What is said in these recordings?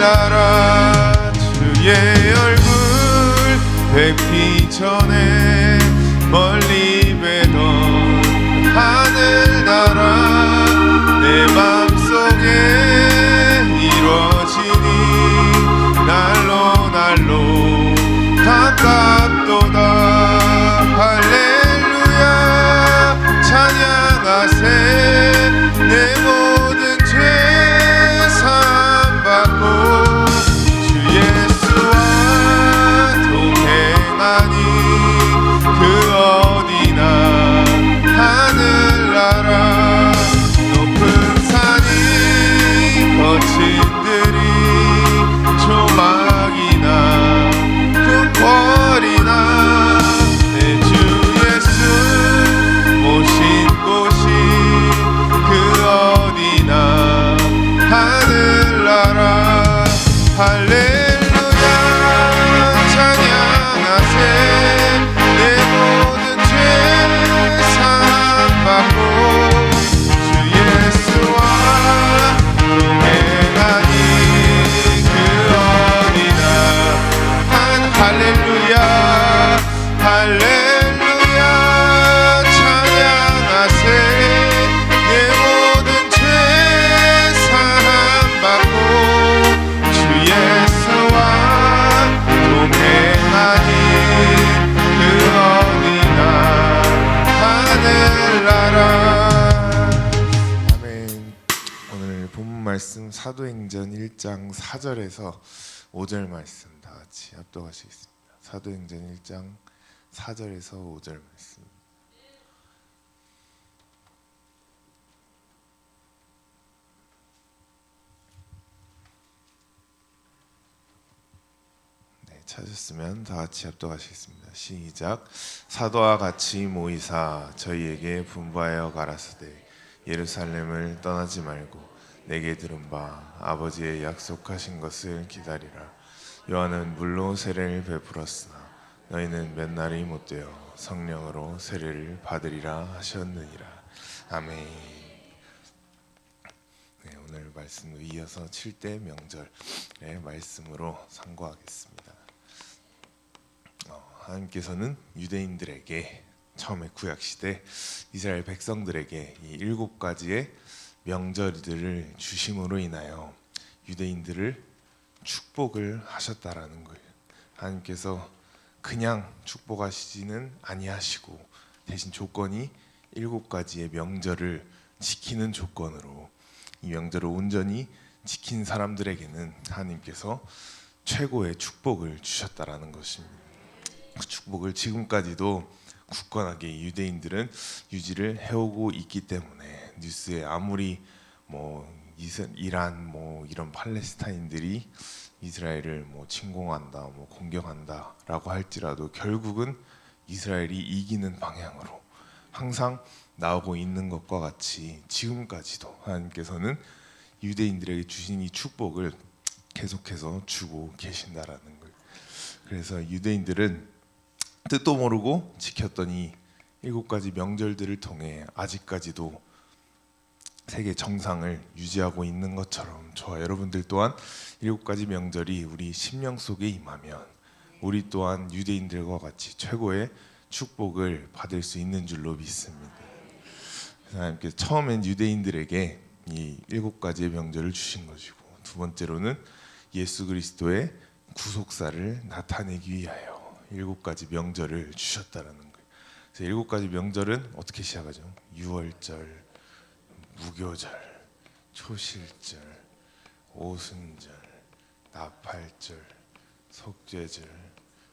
하늘나라 주의 얼굴 뵙기 전에 멀리 뵈던 하늘나라 내 맘속에 이루어지니 날로 가깝도다. 할렐루야 찬양하세. 내 모든 죄 사함받고 주 예수와 동행하니 그 어디나 하늘나라 높은 산이 거친 들이 조막이나 큰 거리나 내 주 예수 모신 곳이 그 어디나 하늘나라. 할렐루야 찬양하세. 내 모든 죄 사함받고 주 예수와 동행하니 그 어디나 할렐루야 할렐루야 찬양하세. 내 모든 죄 사함받고 주 예수와 동행하니 그 어디나 하늘나라. 아멘. 오늘 본문 말씀 사도행전 1장 4절에서 5절 말씀 다 같이 합독하시겠습니다. 사도행전 1장 4절에서 5절 말씀. 네, 찾으셨으면 다 같이 합독하시겠습니다. 시작. 사도와 같이 모이사 저희에게 분부하여 가라사대 예루살렘을 떠나지 말고 내게 들은 바 아버지의 약속하신 것을 기다리라. 요한은 물로 세례를 베풀었으나 너희는 몇 날이 못되어 성령으로 세례를 받으리라 하셨느니라. 아멘. 네, 오늘 말씀을 이어서 7대 명절의 말씀으로 상고하겠습니다. 하나님께서는 유대인들에게 처음에 구약시대 이스라엘 백성들에게 이 7가지의 명절들을 주심으로 인하여 유대인들을 축복을 하셨다라는 거예요. 하나님께서 그냥 축복하시지는 아니하시고 대신 조건이 7가지의 명절을 지키는 조건으로 이 명절을 온전히 지킨 사람들에게는 하나님께서 최고의 축복을 주셨다라는 것입니다. 그 축복을 지금까지도 굳건하게 유대인들은 유지를 해오고 있기 때문에 뉴스에 아무리 이란 이런 팔레스타인들이 이스라엘을 침공한다, 공격한다라고 할지라도 결국은 이스라엘이 이기는 방향으로 항상 나오고 있는 것과 같이 지금까지도 하나님께서는 유대인들에게 주신 이 축복을 계속해서 주고 계신다라는 거예요. 그래서 유대인들은 뜻도 모르고 지켰던 이 7가지 명절들을 통해 아직까지도 세계 정상을 유지하고 있는 것처럼 저와 여러분들 또한 7가지 명절이 우리 심령 속에 임하면 우리 또한 유대인들과 같이 최고의 축복을 받을 수 있는 줄로 믿습니다. 하나님께서 처음엔 유대인들에게 이 7가지의 명절을 주신 것이고 두 번째로는 예수 그리스도의 구속사를 나타내기 위하여 7가지 명절을 주셨다라는 거예요. 그래서 7가지 명절은 어떻게 시작하죠? 유월절, 무교절, 초실절, 오순절, 나팔절, 속죄절,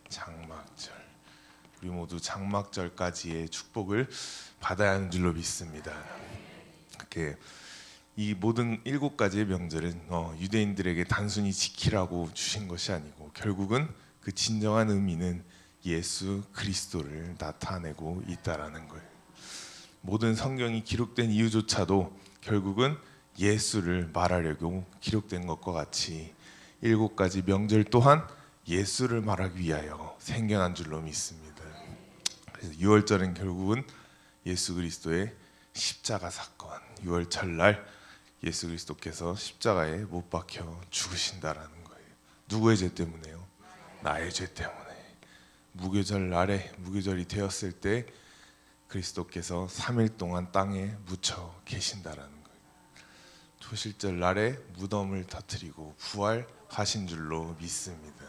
장막절. 우리 모두 장막절까지의 축복을 받아야 하는 줄로 믿습니다. 이렇게 이 모든 7가지의 명절은 유대인들에게 단순히 지키라고 주신 것이 아니고 결국은 그 진정한 의미는 예수 그리스도를 나타내고 있다라는 거예요. 모든 성경이 기록된 이유조차도 결국은 예수를 말하려고 기록된 것과 같이 7가지 명절 또한 예수를 말하기 위하여 생겨난 줄로 믿습니다. 그래서 6월절은 결국은 예수 그리스도의 십자가 사건, 6월절 날 예수 그리스도께서 십자가에 못 박혀 죽으신다라는 거예요. 누구의 죄 때문에요? 나의 죄 때문에. 무교절 날에 무교절이 되었을 때 그리스도께서 3일 동안 땅에 묻혀 계신다라는 거예요. 초실절 날에 무덤을 터뜨리고 부활하신 줄로 믿습니다.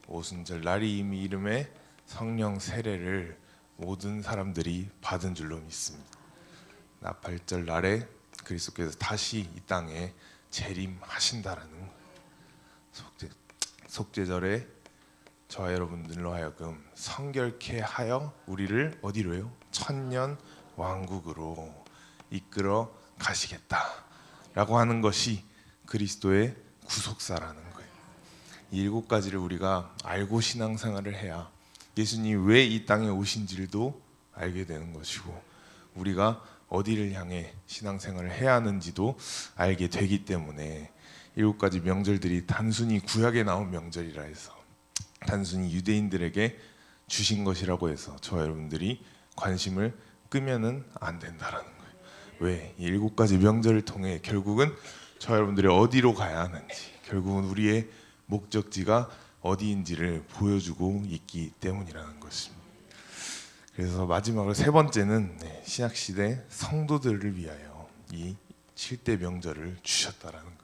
오순절 날이 이미 이름에 성령 세례를 모든 사람들이 받은 줄로 믿습니다. 나팔절 날에 그리스도께서 다시 이 땅에 재림하신다라는 거예요. 속죄절에 저와 여러분들로 하여금 성결케 하여 우리를 어디로요? 천년 왕국으로 이끌어 가시겠다라고 하는 것이 그리스도의 구속사라는 거예요. 이 7가지를 우리가 알고 신앙생활을 해야 예수님이 왜 이 땅에 오신지도 알게 되는 것이고, 우리가 어디를 향해 신앙생활을 해야 하는지도 알게 되기 때문에 7가지 명절들이 단순히 구약에 나온 명절이라 해서, 단순히 유대인들에게 주신 것이라고 해서 저와 여러분들이 관심을 끄면은 안 된다라는 거예요. 왜? 이 7가지 명절을 통해 결국은 저와 여러분들이 어디로 가야 하는지, 결국은 우리의 목적지가 어디인지를 보여주고 있기 때문이라는 것입니다. 그래서 마지막으로 3번째는 신약시대 성도들을 위하여 이 7대 명절을 주셨다라는 거예요.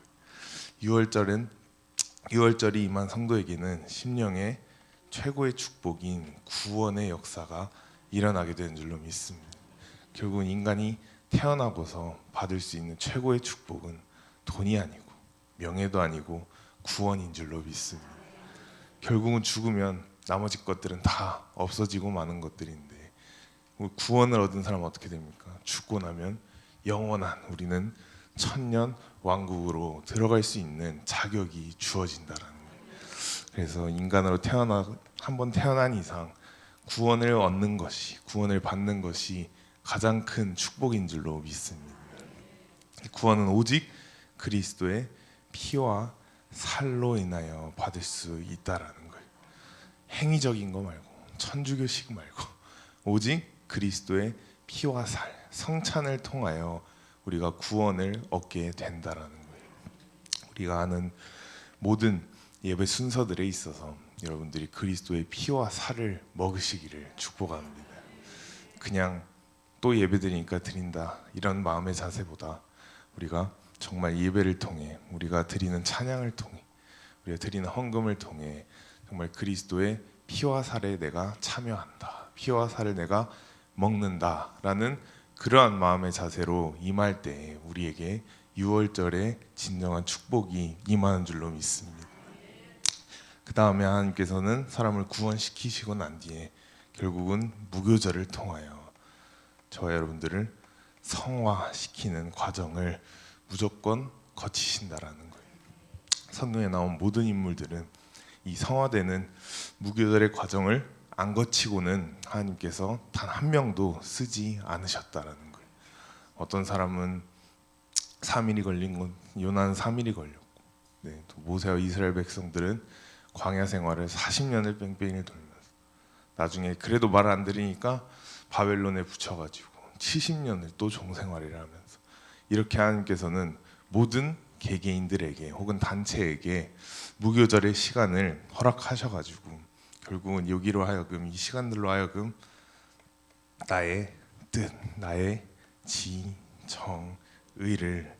6월절이 임한 성도에게는 심령의 최고의 축복인 구원의 역사가 일어나게 되는 줄로 믿습니다. 결국은 인간이 태어나고서 받을 수 있는 최고의 축복은 돈이 아니고 명예도 아니고 구원인 줄로 믿습니다. 결국은 죽으면 나머지 것들은 다 없어지고 마는 것들인데, 구원을 얻은 사람은 어떻게 됩니까? 죽고 나면 영원한, 우리는 천년 왕국으로 들어갈 수 있는 자격이 주어진다라는 거예요. 그래서 인간으로 한번 태어난 이상 구원을 얻는 것이, 구원을 받는 것이 가장 큰 축복인 줄로 믿습니다. 구원은 오직 그리스도의 피와 살로 인하여 받을 수 있다라는 거예요. 행위적인 거 말고, 천주교식 말고, 오직 그리스도의 피와 살, 성찬을 통하여 우리가 구원을 얻게 된다라는 거예요. 우리가 아는 모든 예배 순서들에 있어서 여러분들이 그리스도의 피와 살을 먹으시기를 축복합니다. 그냥 또 예배드리니까 드린다 이런 마음의 자세보다, 우리가 정말 예배를 통해, 우리가 드리는 찬양을 통해, 우리가 드리는 헌금을 통해 정말 그리스도의 피와 살에 내가 참여한다, 피와 살을 내가 먹는다라는 그러한 마음의 자세로 임할 때 우리에게 6월절에 진정한 축복이 임하는 줄로 믿습니다. 그 다음에 하나님께서는 사람을 구원시키시고 난 뒤에 결국은 무교절을 통하여 저와 여러분들을 성화시키는 과정을 무조건 거치신다라는 거예요. 성경에 나온 모든 인물들은 이 성화되는 무교절의 과정을 안 거치고는 하나님께서 단 한 명도 쓰지 않으셨다라는 거예요. 어떤 사람은 3일이 걸린 건, 요나는 3일이 걸렸고, 또 모세와 이스라엘 백성들은 광야 생활을 40년을 뺑뺑이 돌면서 나중에 그래도 말 안 들으니까 바벨론에 붙여가지고 70년을 또 종생활을 하면서, 이렇게 하나님께서는 모든 개개인들에게 혹은 단체에게 무교절의 시간을 허락하셔가지고 결국은 여기로 하여금, 이 시간들로 하여금 나의 뜻, 나의 지, 정, 의를,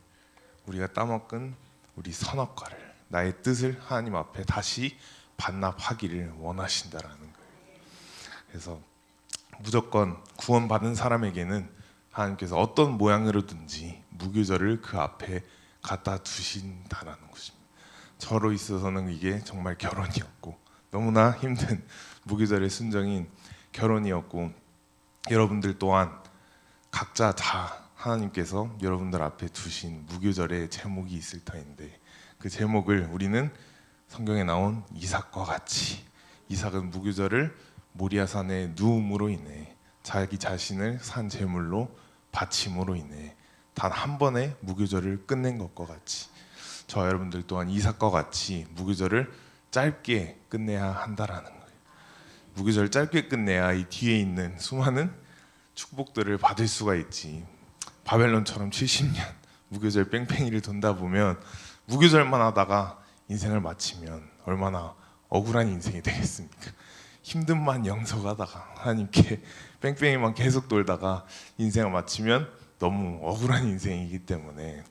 우리가 따먹은 우리 선악과를, 나의 뜻을 하나님 앞에 다시 반납하기를 원하신다라는 거예요. 그래서 무조건 구원받은 사람에게는 하나님께서 어떤 모양으로든지 무교절을 그 앞에 갖다 두신다라는 것입니다. 저로 있어서는 이게 정말 결혼이었고, 너무나 힘든 무교절의 순정인 결혼이었고, 여러분들 또한 각자 다 하나님께서 여러분들 앞에 두신 무교절의 제목이 있을 터인데, 그 제목을 우리는 성경에 나온 이삭과 같이, 이삭은 무교절을 모리아산에 누움으로 인해 자기 자신을 산 제물로 바침으로 인해 단 한 번의 무교절을 끝낸 것과 같이, 저와 여러분들 또한 이삭과 같이 무교절을 짧게 끝내야 한다라는 거예요. 무교절 짧게 끝내야 이 뒤에 있는 수많은 축복들을 받을 수가 있지. 바벨론처럼 70년 무교절 뺑뺑이를 돈다 보면 무교절만 하다가 인생을 마치면 얼마나 억울한 인생이 되겠습니까? 힘든만 영속하다가 하나님께 뺑뺑이만 계속 돌다가 인생을 마치면 너무 억울한 인생이기 때문에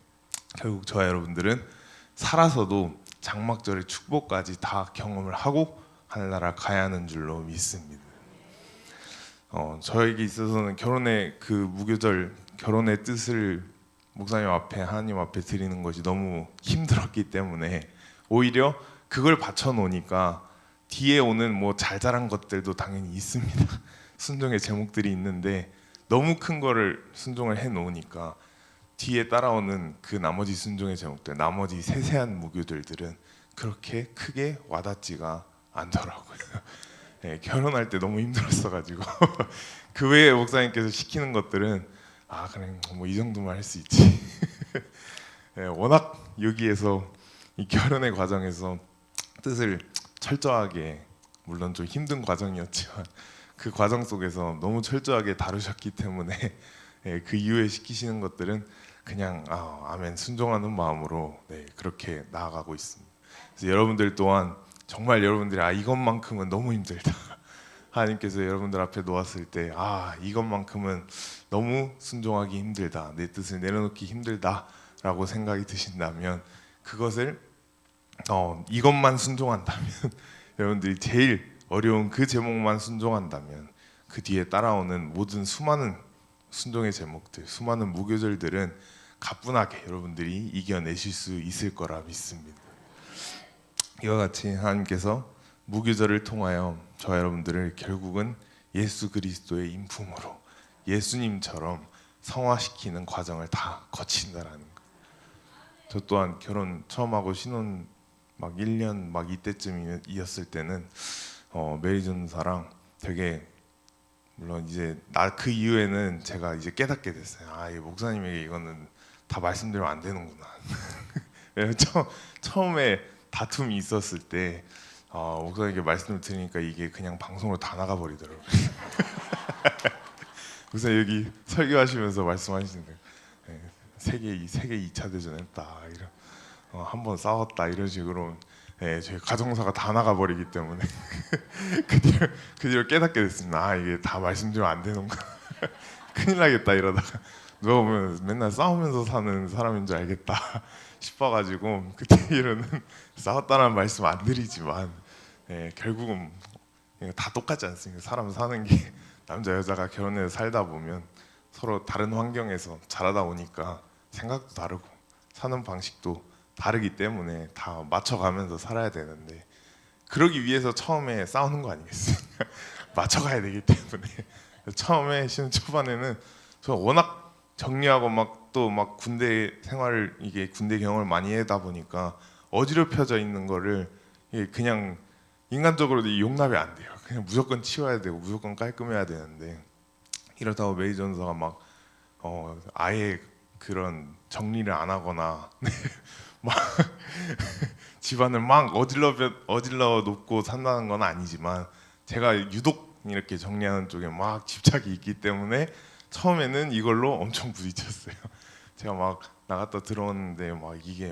결국 저와 여러분들은 살아서도 장막절의 축복까지 다 경험을 하고 하늘나라 가야 하는 줄로 믿습니다. 저에게 있어서는 결혼의 그 무교절, 결혼의 뜻을 목사님 앞에, 하나님 앞에 드리는 것이 너무 힘들었기 때문에 오히려 그걸 받쳐 놓으니까 뒤에 오는 뭐 잘잘한 것들도 당연히 있습니다. 순종의 제목들이 있는데 너무 큰 거를 순종을 해 놓으니까 뒤에 따라오는 그 나머지 순종의 제목들, 나머지 세세한 무교들은 그렇게 크게 와닿지가 않더라고요. 네, 결혼할 때 너무 힘들었어가지고 그 외에 목사님께서 시키는 것들은 그냥 뭐 이 정도만 할 수 있지. 네, 워낙 여기에서 이 결혼의 과정에서 뜻을 철저하게, 물론 좀 힘든 과정이었지만 그 과정 속에서 너무 철저하게 다루셨기 때문에 그 이후에 시키시는 것들은 그냥 아멘 순종하는 마음으로 그렇게 나아가고 있습니다. 그래서 여러분들 또한 정말 여러분들이 이것만큼은 너무 힘들다, 하나님께서 여러분들 앞에 놓았을 때 이것만큼은 너무 순종하기 힘들다, 내 뜻을 내려놓기 힘들다 라고 생각이 드신다면 그것을 이것만 순종한다면 여러분들이 제일 어려운 그 제목만 순종한다면 그 뒤에 따라오는 모든 수많은 순종의 제목들, 수많은 무교절들은 가뿐하게 여러분들이 이겨내실 수 있을 거라 믿습니다. 이와 같이 하나님께서 무교절을 통하여 저와 여러분들을 결국은 예수 그리스도의 인품으로 예수님처럼 성화시키는 과정을 다 거친다라는 거. 저 또한 결혼 처음 하고 신혼 막 1년 막 이때쯤이었을 때는 메리 전사랑 되게, 물론 이제 그 이후에는 제가 이제 깨닫게 됐어요. 이 목사님에게 이거는 다 말씀드리면 안 되는구나. 처음에 다툼이 있었을 때 목사님께 말씀을 드리니까 이게 그냥 방송으로 다 나가 버리더라고요. 목사님 여기 설교하시면서 말씀하시는데 세계 2차 대전 했다, 이런 한번 싸웠다, 이런 식으로 저희 가정사가 다 나가버리기 때문에 그 뒤로 깨닫게 됐습니다. 이게 다 말씀드리면 안 되는구나. 큰일 나겠다 이러다가 누가 보면 맨날 싸우면서 사는 사람인 줄 알겠다 싶어가지고 그때 이후로는 싸웠다는 말씀 안 드리지만 결국은 다 똑같지 않습니까? 사람 사는 게 남자 여자가 결혼해서 살다 보면 서로 다른 환경에서 자라다 오니까 생각도 다르고 사는 방식도 다르기 때문에 다 맞춰가면서 살아야 되는데, 그러기 위해서 처음에 싸우는 거 아니겠습니까? 맞춰가야 되기 때문에 처음에 신혼 초반에는 저 워낙 정리하고 또 군대 생활을, 이게 군대 경험을 많이 하다 보니까 어지럽혀져 있는 거를 그냥 인간적으로도 용납이 안 돼요. 그냥 무조건 치워야 되고 무조건 깔끔해야 되는데, 이러다가 메이 전사가 아예 그런 정리를 안 하거나 집안을 어질러 놓고 산다는 건 아니지만 제가 유독 이렇게 정리하는 쪽에 집착이 있기 때문에 처음에는 이걸로 엄청 부딪혔어요. 제가 나갔다 들어오는데 이게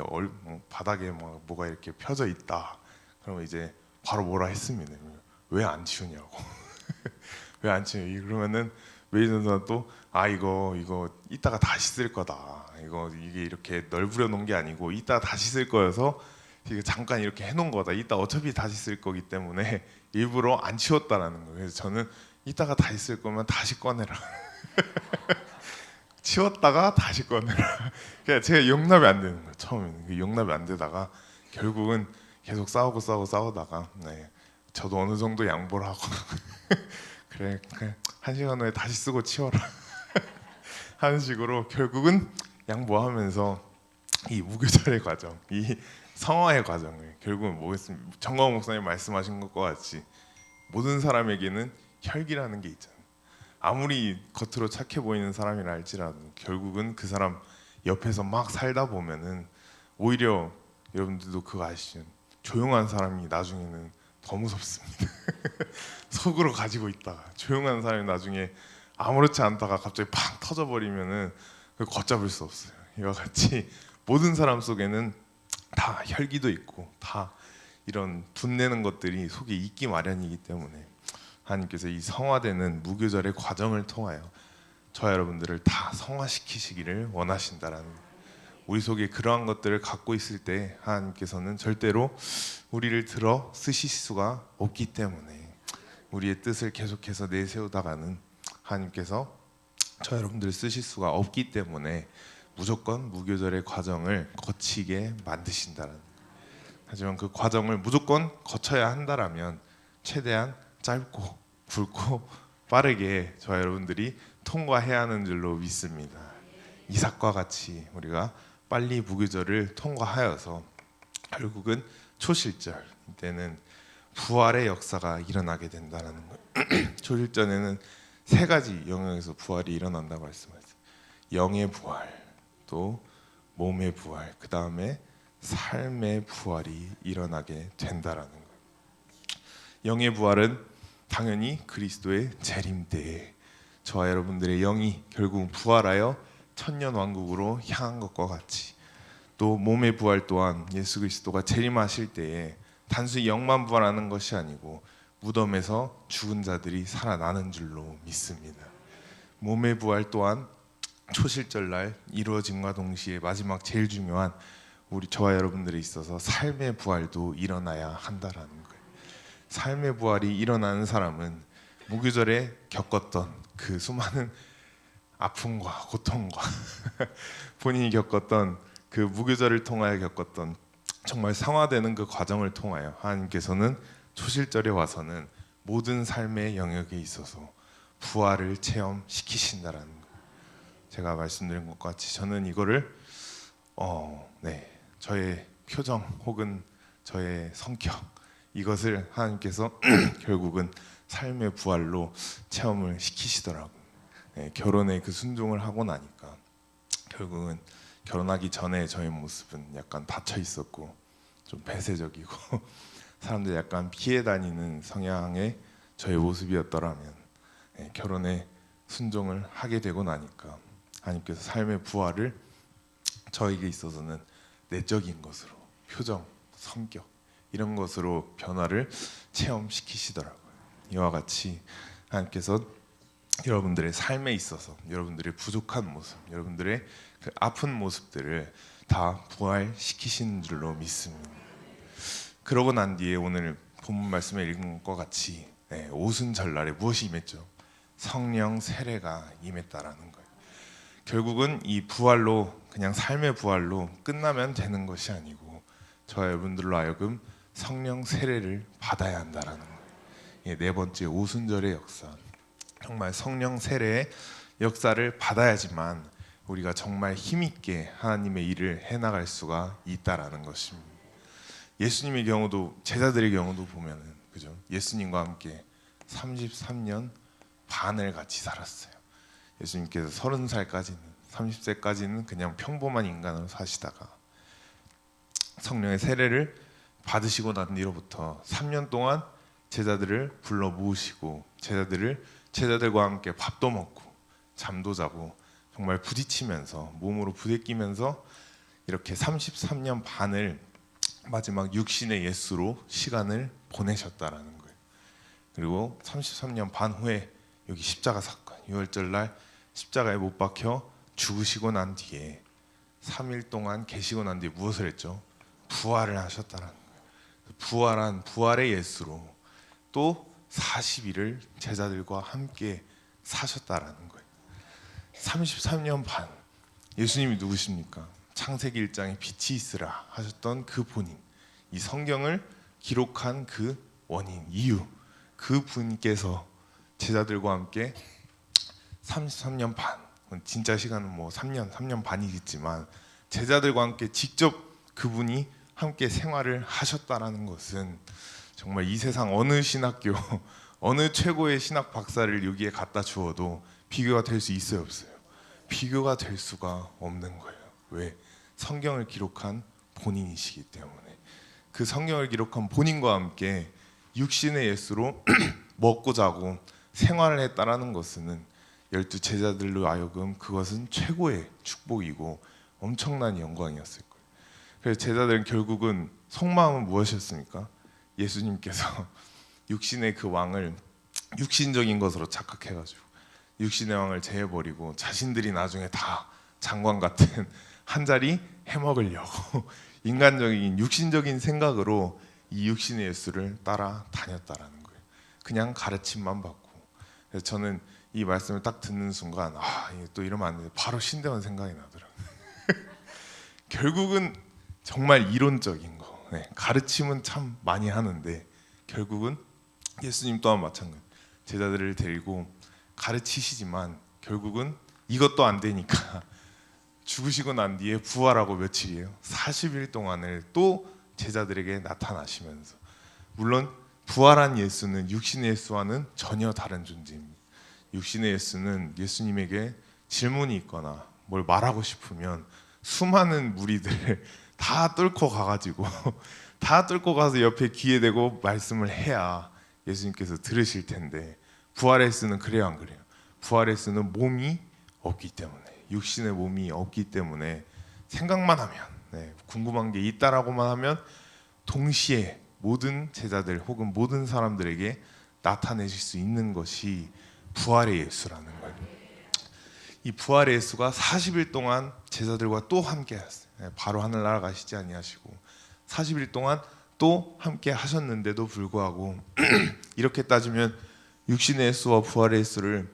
바닥에 뭐가 이렇게 펴져 있다, 그러면 이제 바로 뭐라 했습니다. 왜 안 치우냐고. 왜 안 치우냐, 그러면은 메이 전사가 또 이거 이따가 다시 쓸 거다, 이게 이렇게 널브려 놓은 게 아니고 이따 다시 쓸 거여서 이게 잠깐 이렇게 해놓은 거다, 이따 어차피 다시 쓸 거기 때문에 일부러 안 치웠다라는 거예요. 그래서 저는 이따가 다시 쓸 거면 다시 꺼내라. 치웠다가 다시 꺼내라. 그러니까 제가 용납이 안 되는 거예요. 처음에는 용납이 안 되다가 결국은 계속 싸우다가 저도 어느 정도 양보를 하고 그래 1시간 후에 다시 쓰고 치워라 하는 식으로 결국은 양보하면서 이 무교절의 과정, 이 성화의 과정을 결국은 뭐겠습니까? 정광 목사님 말씀하신 것과 같이 모든 사람에게는 혈기라는 게 있잖아요. 아무리 겉으로 착해 보이는 사람이라 할지라도 결국은 그 사람 옆에서 막 살다 보면은 오히려 여러분들도 그거 아시죠? 조용한 사람이 나중에는 더 무섭습니다. 속으로 가지고 있다가 조용한 사람이 나중에 아무렇지 않다가 갑자기 팍 터져버리면은 걷잡을 수 없어요. 이와 같이 모든 사람 속에는 다 혈기도 있고 다 이런 분내는 것들이 속에 있기 마련이기 때문에 하나님께서 이 성화되는 무교절의 과정을 통하여 저 여러분들을 다 성화시키시기를 원하신다라는 거예요. 우리 속에 그러한 것들을 갖고 있을 때 하나님께서는 절대로 우리를 들어 쓰실 수가 없기 때문에 우리의 뜻을 계속해서 내세우다가는 하나님께서 저 여러분들을 쓰실 수가 없기 때문에 무조건 무교절의 과정을 거치게 만드신다는 거예요. 하지만 그 과정을 무조건 거쳐야 한다라면 최대한 짧고 굵고 빠르게 저 여러분들이 통과해야 하는 줄로 믿습니다. 이삭과 같이 우리가 빨리 무교절을 통과하여서 결국은 초실절 때는 부활의 역사가 일어나게 된다는 거예요. 초실절에는 세 가지 영역에서 부활이 일어난다고 말씀하셨어요. 영의 부활, 또 몸의 부활, 그 다음에 삶의 부활이 일어나게 된다라는 거예요. 영의 부활은 당연히 그리스도의 재림 때에 저와 여러분들의 영이 결국 부활하여 천년 왕국으로 향한 것과 같이, 또 몸의 부활 또한 예수 그리스도가 재림하실 때에 단순히 영만 부활하는 것이 아니고 무덤에서 죽은 자들이 살아나는 줄로 믿습니다. 몸의 부활 또한 초실절날 이루어짐과 동시에 마지막 제일 중요한 우리 저와 여러분들에 있어서 삶의 부활도 일어나야 한다라는 거예요. 삶의 부활이 일어나는 사람은 무교절에 겪었던 그 수많은 아픔과 고통과 본인이 겪었던 그 무교절을 통하여 겪었던 정말 상화되는 그 과정을 통하여 하나님께서는 초실절에 와서는 모든 삶의 영역에 있어서 부활을 체험시키신다라는 거예요. 제가 말씀드린 것과 같이 저는 이거를 저의 표정 혹은 저의 성격 이것을 하나님께서 결국은 삶의 부활로 체험을 시키시더라고요. 결혼에 그 순종을 하고 나니까 결국은 결혼하기 전에 저의 모습은 약간 닫혀 있었고 좀 폐쇄적이고 사람들이 약간 피해 다니는 성향의 저의 모습이었더라면 결혼에 순종을 하게 되고 나니까 하나님께서 삶의 부활을 저에게 있어서는 내적인 것으로 표정, 성격 이런 것으로 변화를 체험시키시더라고요. 이와 같이 하나님께서 여러분들의 삶에 있어서 여러분들의 부족한 모습, 여러분들의 그 아픈 모습들을 다 부활시키시는 줄로 믿습니다. 그러고 난 뒤에 오늘 본문 말씀에 읽은 것과 같이 오순절날에 무엇이 임했죠? 성령 세례가 임했다라는 거예요. 결국은 이 부활로 그냥 삶의 부활로 끝나면 되는 것이 아니고 저와 여러분들로 하여금 성령 세례를 받아야 한다라는 거예요. 네 번째 오순절의 역사, 정말 성령 세례의 역사를 받아야지만 우리가 정말 힘있게 하나님의 일을 해나갈 수가 있다라는 것입니다. 예수님의 경우도 제자들의 경우도 보면은 그죠? 예수님과 함께 33년 반을 같이 살았어요. 예수님께서 30살까지는 30세까지는 그냥 평범한 인간으로 사시다가 성령의 세례를 받으시고 난 뒤로부터 3년 동안 제자들을 불러 모으시고 제자들과 함께 밥도 먹고 잠도 자고 정말 부딪히면서 몸으로 부대끼면서 이렇게 33년 반을 마지막 육신의 예수로 시간을 보내셨다라는 거예요. 그리고 33년 반 후에 여기 십자가 사건, 유월절 날 십자가에 못 박혀 죽으시고 난 뒤에 3일 동안 계시고 난 뒤에 무엇을 했죠? 부활을 하셨다라는 거예요. 부활의 예수로 또 40일을 제자들과 함께 사셨다라는 거예요. 33년 반. 예수님이 누구십니까? 창세기 1장에 빛이 있으라 하셨던 그 본인, 이 성경을 기록한 그 원인, 이유, 그 분께서 제자들과 함께 33년 반, 진짜 시간은 뭐 3년 반이겠지만 제자들과 함께 직접 그분이 함께 생활을 하셨다라는 것은 정말 이 세상 어느 신학교, 어느 최고의 신학 박사를 여기에 갖다 주어도 비교가 될 수 있어요, 없어요? 비교가 될 수가 없는 거예요. 왜? 성경을 기록한 본인이시기 때문에. 그 성경을 기록한 본인과 함께 육신의 예수로 먹고 자고 생활을 했다라는 것은 12 제자들로 하여금 그것은 최고의 축복이고 엄청난 영광이었을 거예요. 그래서 제자들은 결국은 속마음은 무엇이었습니까? 예수님께서 육신의 그 왕을 육신적인 것으로 착각해가지고 육신의 왕을 제해버리고 자신들이 나중에 다 장관 같은 한 자리 해먹으려고 인간적인 육신적인 생각으로 이 육신의 예수를 따라 다녔다라는 거예요. 그냥 가르침만 받고. 그래서 저는 이 말씀을 딱 듣는 순간 이게 또 이러면 안 돼. 바로 신대원 생각이 나더라고요. 결국은 정말 이론적인 거. 가르침은 참 많이 하는데 결국은 예수님 또한 마찬가지. 제자들을 데리고 가르치시지만 결국은 이것도 안 되니까 죽으시고 난 뒤에 부활하고 며칠이에요? 40일 동안을 또 제자들에게 나타나시면서, 물론 부활한 예수는 육신의 예수와는 전혀 다른 존재입니다. 육신의 예수는 예수님에게 질문이 있거나 뭘 말하고 싶으면 수많은 무리들 다 뚫고 가가지고 다 뚫고 가서 옆에 귀에 대고 말씀을 해야 예수님께서 들으실 텐데, 부활의 예수는 그래요, 안 그래요? 부활의 예수는 몸이 없기 때문에, 육신의 몸이 없기 때문에 생각만 하면, 궁금한 게 있다라고만 하면 동시에 모든 제자들 혹은 모든 사람들에게 나타내실 수 있는 것이 부활의 예수라는 거예요. 이 부활의 예수가 40일 동안 제자들과 또 함께 하셨어요. 바로 하늘나라 가시지 아니하시고 40일 동안 또 함께 하셨는데도 불구하고 이렇게 따지면 육신의 예수와 부활의 예수를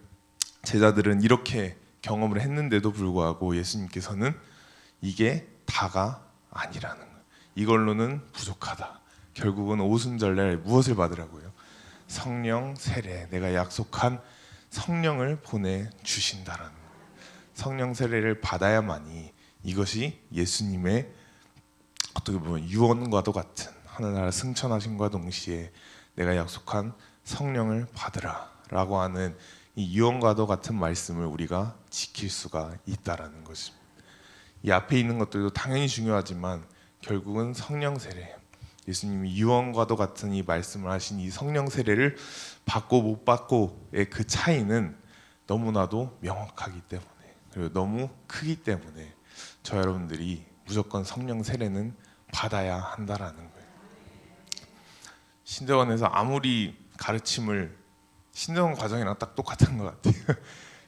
제자들은 이렇게 경험을 했는데도 불구하고 예수님께서는 이게 다가 아니라는 거예요. 이걸로는 부족하다. 결국은 오순절날 무엇을 받으라고요? 성령 세례, 내가 약속한 성령을 보내주신다라는 거예요. 성령 세례를 받아야만이 이것이 예수님의 어떻게 보면 유언과도 같은, 하늘나라 승천하심과 동시에 내가 약속한 성령을 받으라 라고 하는 이 유언과도 같은 말씀을 우리가 지킬 수가 있다라는 것입니다. 이 앞에 있는 것들도 당연히 중요하지만 결국은 성령 세례, 예수님이 유언과도 같은 이 말씀을 하신 이 성령 세례를 받고 못 받고의 그 차이는 너무나도 명확하기 때문에, 그리고 너무 크기 때문에 저 여러분들이 무조건 성령 세례는 받아야 한다라는 거예요. 신대원에서 아무리 가르침을, 신대원 과정이랑 딱 똑같은 것 같아요.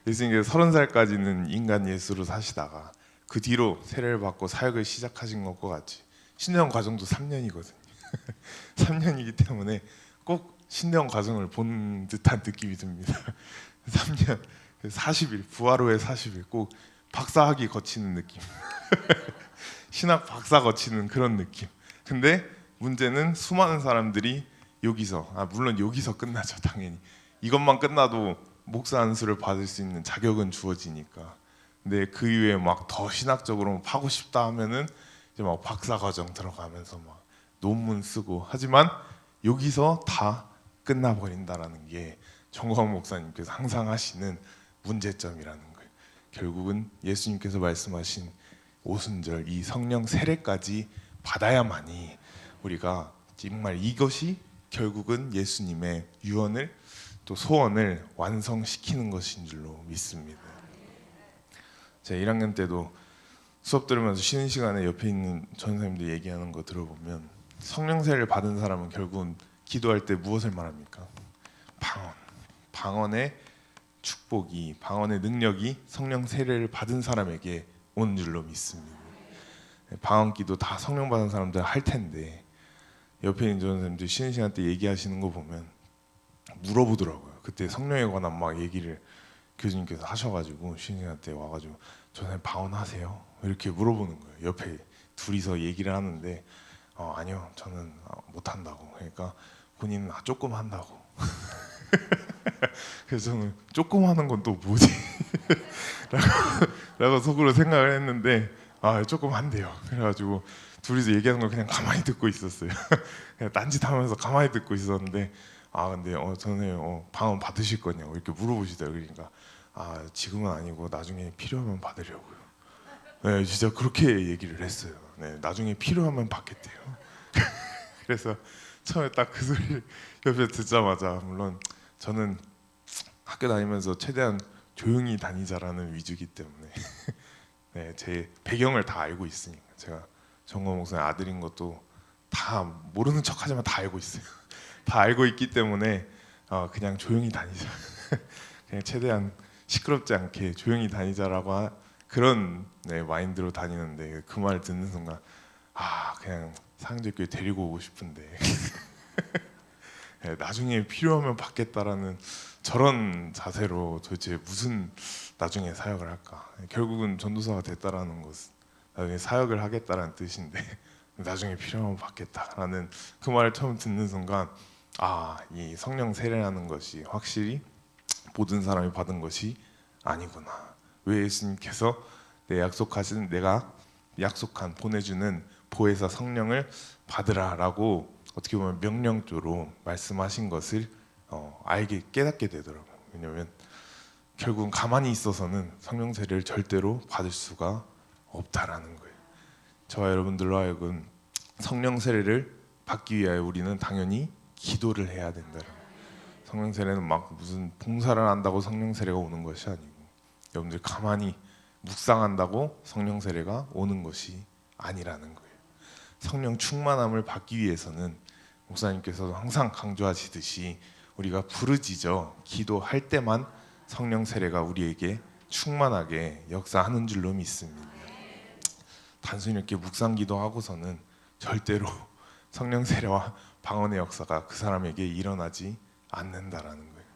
예수님께서 30살까지는 인간 예수로 사시다가 그 뒤로 세례를 받고 사역을 시작하신 것과 같이 신대원 과정도 3년이거든요. 3년이기 때문에 꼭 신대원 과정을 본 듯한 느낌이 듭니다. 3년, 40일, 부활 후에 40일 꼭 박사학위 거치는 느낌. 신학 박사 거치는 그런 느낌. 근데 문제는 수많은 사람들이 여기서, 물론 여기서 끝나죠, 당연히. 이것만 끝나도 목사 안수를 받을 수 있는 자격은 주어지니까. 근데 그 이후에 막 더 신학적으로 파고 싶다 하면은 이제 막 박사 과정 들어가면서 막 논문 쓰고, 하지만 여기서 다 끝나버린다라는 게 정광 목사님께서 항상 하시는 문제점이라는 거예요. 결국은 예수님께서 말씀하신 오순절, 이 성령 세례까지 받아야만이 우리가 정말 이것이 결국은 예수님의 유언을 또 소원을 완성시키는 것인 줄로 믿습니다. 제가 1학년 때도 수업 들으면서 쉬는 시간에 옆에 있는 전선생님들 얘기하는 거 들어보면 성령 세례를 받은 사람은 결국은 기도할 때 무엇을 말합니까? 방언. 방언의 축복이, 방언의 능력이 성령 세례를 받은 사람에게 온 줄로 믿습니다. 방언 기도 다 성령 받은 사람들 할 텐데 옆에 있는 전선생님들 쉬는 시간 때 얘기하시는 거 보면 물어보더라고요. 그때 성령에 관한 막 얘기를 교수님께서 하셔가지고 쉬는 시간 때 와가지고 전선생님 방언 하세요? 이렇게 물어보는 거예요. 옆에 둘이서 얘기를 하는데 아니요, 저는 못한다고. 그러니까 본인은 조금 한다고. 그래서 저는 조금 하는 건 또 뭐지? 라고 속으로 생각을 했는데 조금 한대요. 그래가지고 둘이서 얘기하는 걸 그냥 가만히 듣고 있었어요. 그냥 딴짓하면서 가만히 듣고 있었는데 근데 선생님 방언 받으실 거냐고 이렇게 물어보시더라고요. 그러니까 지금은 아니고 나중에 필요하면 받으려고요. 네, 진짜 그렇게 얘기를 했어요. 네, 나중에 필요하면 받겠대요. 그래서 처음에 딱 그 소리 옆에 듣자마자, 물론 저는 학교 다니면서 최대한 조용히 다니자라는 위주기 때문에 네, 제 배경을 다 알고 있으니까 제가 정건 목사님 아들인 것도 다 모르는 척하지만 다 알고 있어요. 다 알고 있기 때문에 그냥 조용히 다니자. 그냥 최대한 시끄럽지 않게 조용히 다니자라고 그런 마인드로 다니는데 그 말 듣는 순간 그냥 상제교회 데리고 오고 싶은데 나중에 필요하면 받겠다라는 저런 자세로 도대체 무슨 나중에 사역을 할까? 결국은 전도사가 됐다라는 것은 나중에 사역을 하겠다라는 뜻인데 나중에 필요하면 받겠다라는 그 말을 처음 듣는 순간 이 성령 세례라는 것이 확실히 모든 사람이 받은 것이 아니구나. 왜 예수님께서 내가 약속한 보내주는 보혜사 성령을 받으라라고 어떻게 보면 명령조로 말씀하신 것을 깨닫게 되더라고요. 왜냐하면 결국은 가만히 있어서는 성령 세례를 절대로 받을 수가 없다라는 거예요. 저와 여러분들로 하여금 성령 세례를 받기 위하여 우리는 당연히 기도를 해야 된다는 거예요. 성령 세례는 막 무슨 봉사를 한다고 성령 세례가 오는 것이 아니고 여러분들 가만히 묵상한다고 성령 세례가 오는 것이 아니라는 거예요. 성령 충만함을 받기 위해서는 목사님께서도 항상 강조하시듯이 우리가 부르짖어 기도할 때만 성령 세례가 우리에게 충만하게 역사하는 줄로 믿습니다. 단순히 이렇게 묵상 기도하고서는 절대로 성령 세례와 방언의 역사가 그 사람에게 일어나지 않는다라는 거예요.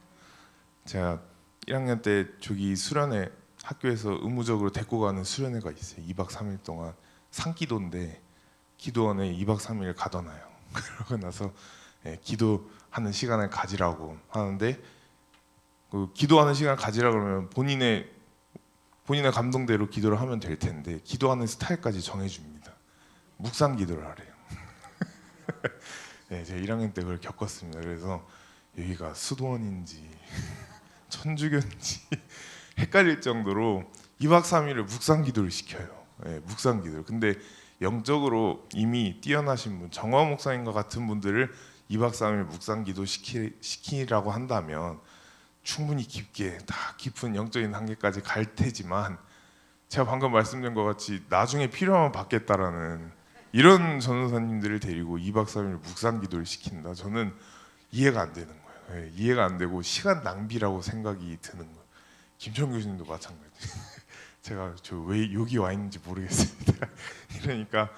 제가 1학년 때 저기 수련회 학교에서 의무적으로 데리고 가는 수련회가 있어요. 2박 3일 동안 산기도인데 기도원에 2박 3일 가둬놔요. 그러고 나서 기도하는 시간을 가지라고 하는데 그 기도하는 시간을 가지라 그러면 본인의 감동대로 기도를 하면 될 텐데 기도하는 스타일까지 정해줍니다. 묵상 기도를 하래요. 제가 1학년 때 그걸 겪었습니다. 그래서 여기가 수도원인지 천주교인지 헷갈릴 정도로 2박 3일을 묵상 기도를 시켜요. 묵상 기도를. 근데 영적으로 이미 뛰어나신 분, 정화 목사님과 같은 분들을 2박 3일 묵상 기도 시키라고 한다면 충분히 깊은 영적인 한계까지 갈 테지만 제가 방금 말씀드린 것 같이 나중에 필요하면 받겠다라는 이런 전도사님들을 데리고 2박 3일 묵상 기도를 시킨다. 저는 이해가 안 되는 거예요. 이해가 안 되고 시간 낭비라고 생각이 드는 거예요. 김천 교수님도 마찬가지. 제가 왜 여기 와 있는지 모르겠습니다. 이러니까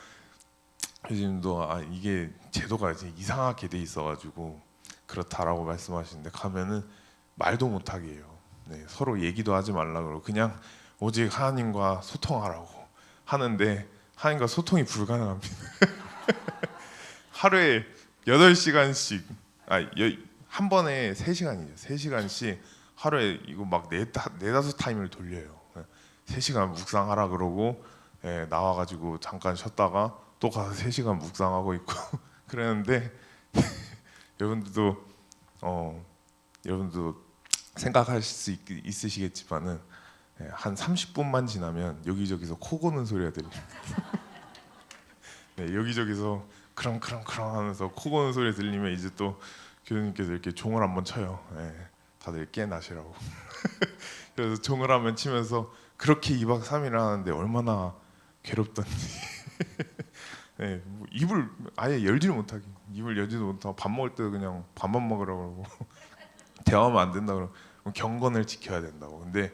교수님도 이게 제도가 이제 이상하게 돼 있어가지고 그렇다라고 말씀하시는데 가면은 말도 못하게 해요. 서로 얘기도 하지 말라 그러고 그냥 오직 하나님과 소통하라고 하는데 하나님과 소통이 불가능합니다. 하루에 8시간씩 한 번에 3시간이죠. 3시간씩 하루에 이거 막 4-5타임을 돌려요. 3시간 묵상하라 그러고 나와가지고 잠깐 쉬었다가 또 가서 3시간 묵상하고 있고 그러는데 여러분들도 생각하실 수 있으시겠지만은 한 30분만 지나면 여기저기서 코 고는 소리가 들립니다. 여기저기서 크렁크렁크렁 하면서 코 고는 소리 들리면 이제 또 교수님께서 이렇게 종을 한번 쳐요. 다들 깨나시라고. 그래서 종을 한번 치면서 그렇게 2박 3일 하는데 얼마나 괴롭던지. 입을 아예 열지를 못하게. 입을 열지도 못하고 밥 먹을 때도 그냥 밥만 먹으라고 그러고 대화하면 안 된다 그러고 경건을 지켜야 된다고. 근데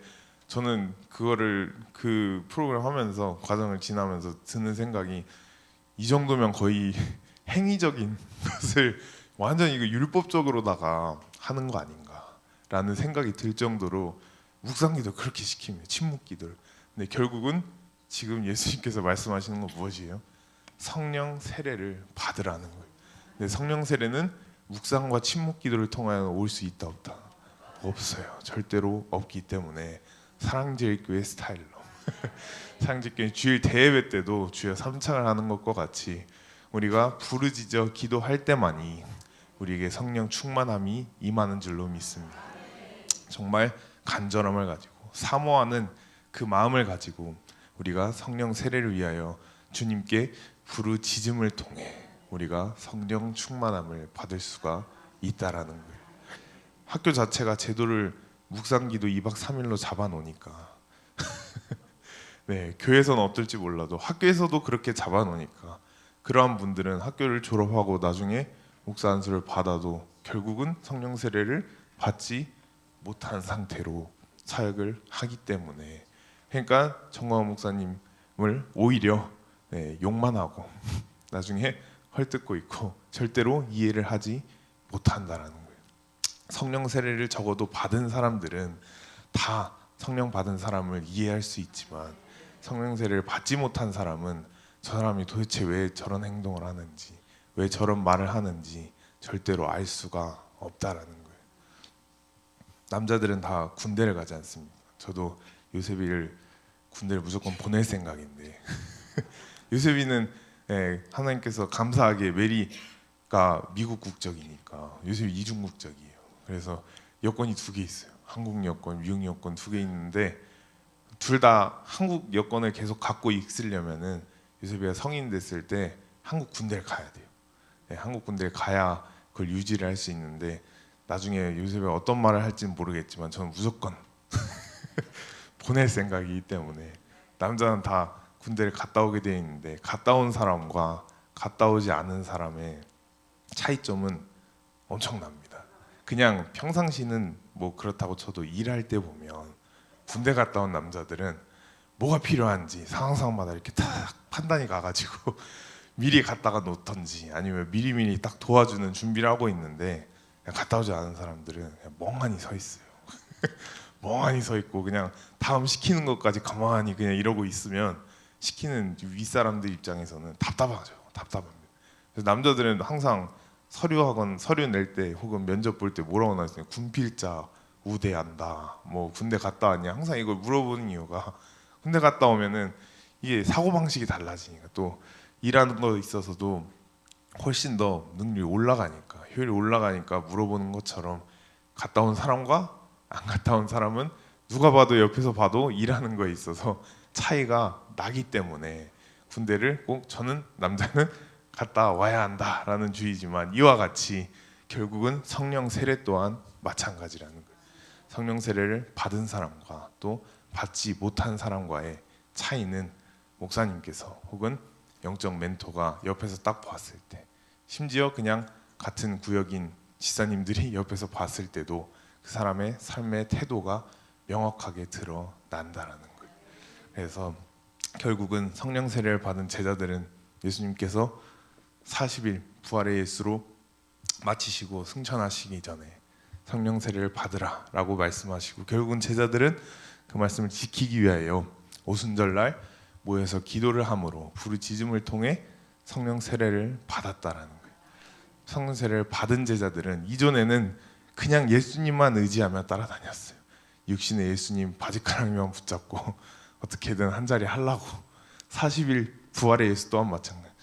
저는 그 프로그램 하면서 과정을 지나면서 드는 생각이 이 정도면 거의 행위적인 것을 완전 이거 율법적으로다가 하는 거 아닌가라는 생각이 들 정도로 묵상기도 그렇게 시킵니다. 침묵기도를. 근데 결국은 지금 예수님께서 말씀하시는 건 무엇이에요? 성령 세례를 받으라는 거예요. 근데 성령 세례는 묵상과 침묵기도를 통하여 올 수 있다 없다? 없어요. 절대로 없기 때문에 사랑제일교회 스타일로 사랑제일교회 주일 대예배 때도 주여 3창을 하는 것과 같이 우리가 부르짖어 기도할 때만이 우리에게 성령 충만함이 임하는 줄로 믿습니다. 정말 간절함을 가지고 사모하는 그 마음을 가지고 우리가 성령 세례를 위하여 주님께 부르짖음을 통해 우리가 성령 충만함을 받을 수가 있다라는 거예요. 학교 자체가 제도를 묵상기도 2박 3일로 잡아놓으니까 네, 교회에서는 어떨지 몰라도 학교에서도 그렇게 잡아놓으니까 그러한 분들은 학교를 졸업하고 나중에 목사 안수를 받아도 결국은 성령 세례를 받지 못한 상태로 사역을 하기 때문에, 그러니까 정광훈 목사님을 오히려 욕만 하고 나중에 헐뜯고 있고 절대로 이해를 하지 못한다라는 거예요. 성령 세례를 적어도 받은 사람들은 다 성령 받은 사람을 이해할 수 있지만, 성령 세례를 받지 못한 사람은 저 사람이 도대체 왜 저런 행동을 하는지, 왜 저런 말을 하는지 절대로 알 수가 없다라는 거예요. 남자들은 다 군대를 가지 않습니까? 저도 요셉이를 군대를 무조건 보낼 생각인데 요셉이는 하나님께서 감사하게 메리가 미국 국적이니까 요셉이 이중 국적이에요. 그래서 여권이 2개 있어요. 한국 여권, 미국 여권 2개 있는데 둘 다 한국 여권을 계속 갖고 있으려면은 요셉이가 성인 됐을 때 한국 군대를 가야 돼요. 한국 군대에 가야 그걸 유지를 할 수 있는데, 나중에 요셉이 어떤 말을 할지는 모르겠지만 저는 무조건 보낼 생각이기 때문에, 남자는 다 군대를 갔다 오게 돼 있는데 갔다 온 사람과 갔다 오지 않은 사람의 차이점은 엄청납니다. 그냥 평상시는 뭐 그렇다고 쳐도 일할 때 보면 군대 갔다 온 남자들은 뭐가 필요한지 상황마다 이렇게 딱 판단이 가가지고 미리 갔다가 놓던지 아니면 미리미리 딱 도와주는 준비를 하고 있는데, 그냥 갔다 오지 않은 사람들은 그냥 멍하니 서 있어요. 멍하니 서 있고 그냥 다음 시키는 것까지 가만히 그냥 이러고 있으면 시키는 윗사람들 입장에서는 답답하죠. 답답합니다. 그래서 남자들은 항상 서류 낼 때 혹은 면접 볼 때 뭐라고 나왔어요? 군필자 우대한다, 뭐 군대 갔다 왔냐, 항상 이걸 물어보는 이유가 군대 갔다 오면은 이게 사고방식이 달라지니까, 또 일하는 거 있어서도 훨씬 더 능률이 올라가니까, 효율이 올라가니까 물어보는 것처럼 갔다 온 사람과 안 갔다 온 사람은 누가 봐도 옆에서 봐도 일하는 거에 있어서 차이가 나기 때문에 군대를 꼭 저는 남자는 갔다 와야 한다라는 주의지만, 이와 같이 결국은 성령 세례 또한 마찬가지라는 거예요. 성령 세례를 받은 사람과 또 받지 못한 사람과의 차이는 목사님께서 혹은 영적 멘토가 옆에서 딱 봤을 때, 심지어 그냥 같은 구역인 지사님들이 옆에서 봤을 때도 그 사람의 삶의 태도가 명확하게 드러난다라는 거예요. 그래서 결국은 성령 세례를 받은 제자들은 예수님께서 40일 부활의 예수로 마치시고 승천하시기 전에 성령 세례를 받으라 라고 말씀하시고, 결국은 제자들은 그 말씀을 지키기 위하여 오순절날 모여서 기도를 함으로 부르짖음을 통해 성령 세례를 받았다라는 거예요. 성령 세례를 받은 제자들은 이전에는 그냥 예수님만 의지하며 따라다녔어요. 육신의 예수님 바지가랑이만 붙잡고 어떻게든 한 자리 하려고. 40일 부활의 예수 또한 마찬가지.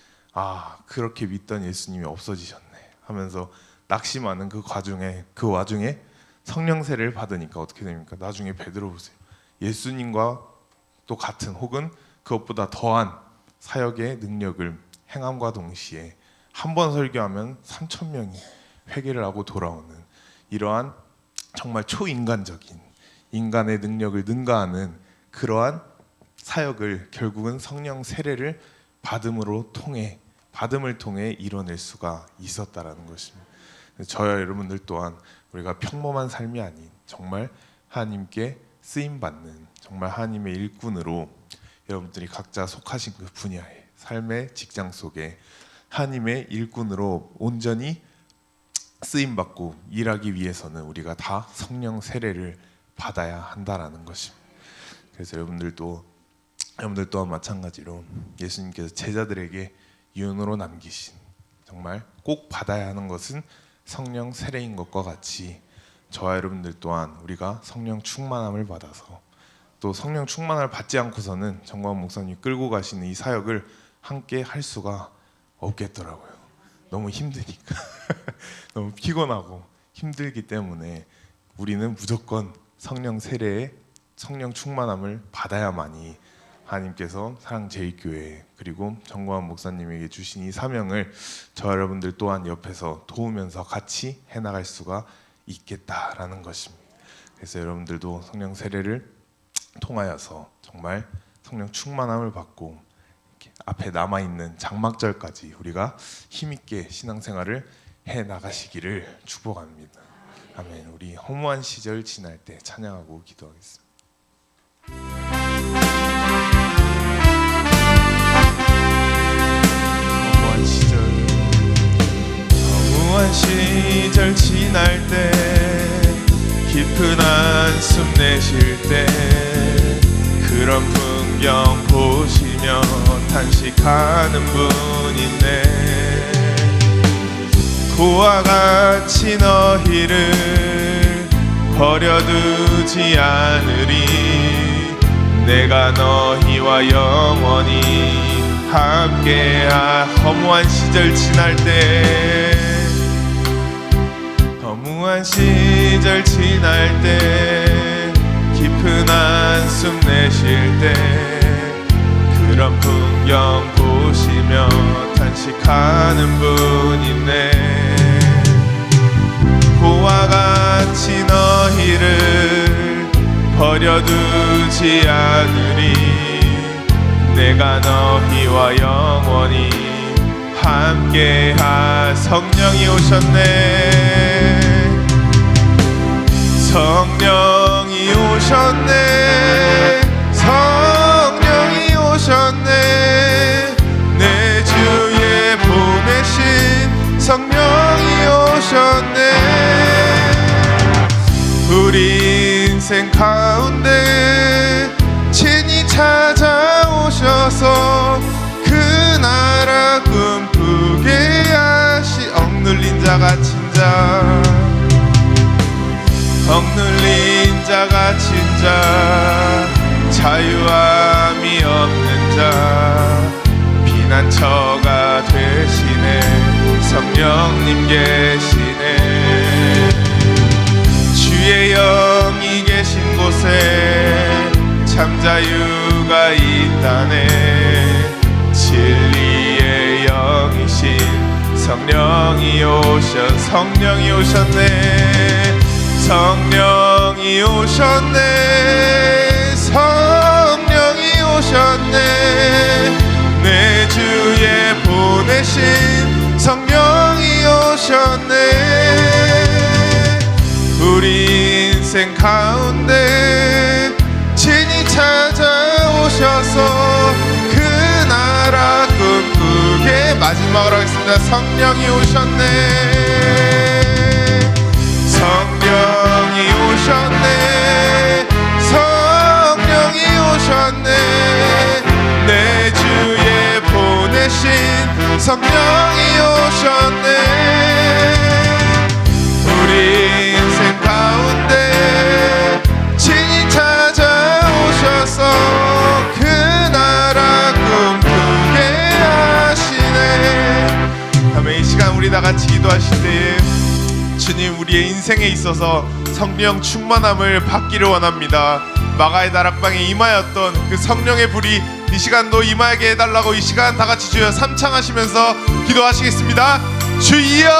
그렇게 믿던 예수님이 없어지셨네 하면서 낙심하는 그 와중에 성령 세례를 받으니까 어떻게 됩니까? 나중에 베드로 보세요. 예수님과 또 같은 혹은 그것보다 더한 사역의 능력을 행함과 동시에 한 번 설교하면 3,000명이 회개를 하고 돌아오는 이러한 정말 초인간적인 인간의 능력을 능가하는 그러한 사역을 결국은 성령 세례를 받음을 통해 이뤄낼 수가 있었다라는 것입니다. 저와 여러분들 또한 우리가 평범한 삶이 아닌 정말 하나님께 쓰임 받는 정말 하나님의 일꾼으로 여러분들이 각자 속하신 그 분야의 삶의 직장 속에 하나님의 일꾼으로 온전히 쓰임 받고 일하기 위해서는 우리가 다 성령 세례를 받아야 한다라는 것입니다. 그래서 여러분들 또한 마찬가지로 예수님께서 제자들에게 유언으로 남기신 정말 꼭 받아야 하는 것은 성령 세례인 것과 같이 저와 여러분들 또한 우리가 성령 충만함을 받아서 또 성령 충만함을 받지 않고서는 정광훈 목사님이 끌고 가시는 이 사역을 함께 할 수가 없겠더라고요. 너무 힘드니까 너무 피곤하고 힘들기 때문에 우리는 무조건 성령 세례에 성령 충만함을 받아야만이 하나님께서 사랑제일교회 그리고 정광훈 목사님에게 주신 이 사명을 저 여러분들 또한 옆에서 도우면서 같이 해나갈 수가 있겠다라는 것입니다. 그래서 여러분들도 성령 세례를 통하여서 정말 성령 충만함을 받고 이렇게 앞에 남아있는 장막절까지 우리가 힘있게 신앙생활을 해 나가시기를 축복합니다. 아멘. 우리 허무한 시절 지날 때 찬양하고 기도하겠습니다. 허무한 시절 지날 때 깊은 한숨 내쉴 때 그런 풍경 보시며 탄식하는 분 있네. 고와 같이 너희를 버려두지 않으리. 내가 너희와 영원히 함께하. 허무한 시절 지날 때, 허무한 시절 지날 때, 깊은 한숨 내쉴 때 그런 풍경 보시며 탄식하는 분 있네. 고와 같이 너희를 버려두지 않으리. 내가 너희와 영원히 함께하. 성령이 오셨네. 성령이 오셨네. 성령이 오셨네. 내 주에 보내신 성령이 오셨네. 우리 인생 가운데 친히 찾아오셔서 그 나라 꿈꾸게 하시. 억눌린 자 갇힌 자, 억눌린 자 갇힌 자, 자유함이 없는 자, 피난처가 되시네. 성령님 계시네. 주의 영이 계신 곳에 참 자유가 있다네. 진리의 영이신 성령이 성령이 오셨네. 성령이 오셨네. 성령이 오셨네. 내 주에 보내신 성령이 오셨네. 우리 인생 가운데 친히 찾아오셔서 그 나라 꿈꾸게. 마지막으로 하겠습니다. 성령이 오셨네. 성령이 오셨네. 성령이 오셨네. 내 주에 보내신 성령이 오셨네. 우리 인생 가운데 친히 찾아오셔서 그 나라 꿈꾸게 하시네. 다음에 이 시간 우리 다 같이 기도하실 때, 주님, 우리의 인생에 있어서 성령 충만함을 받기를 원합니다. 마가의 다락방에 임하였던 그 성령의 불이 이 시간도 임하게 해달라고 이 시간 다 같이 주여 삼창하시면서 기도하시겠습니다. 주여!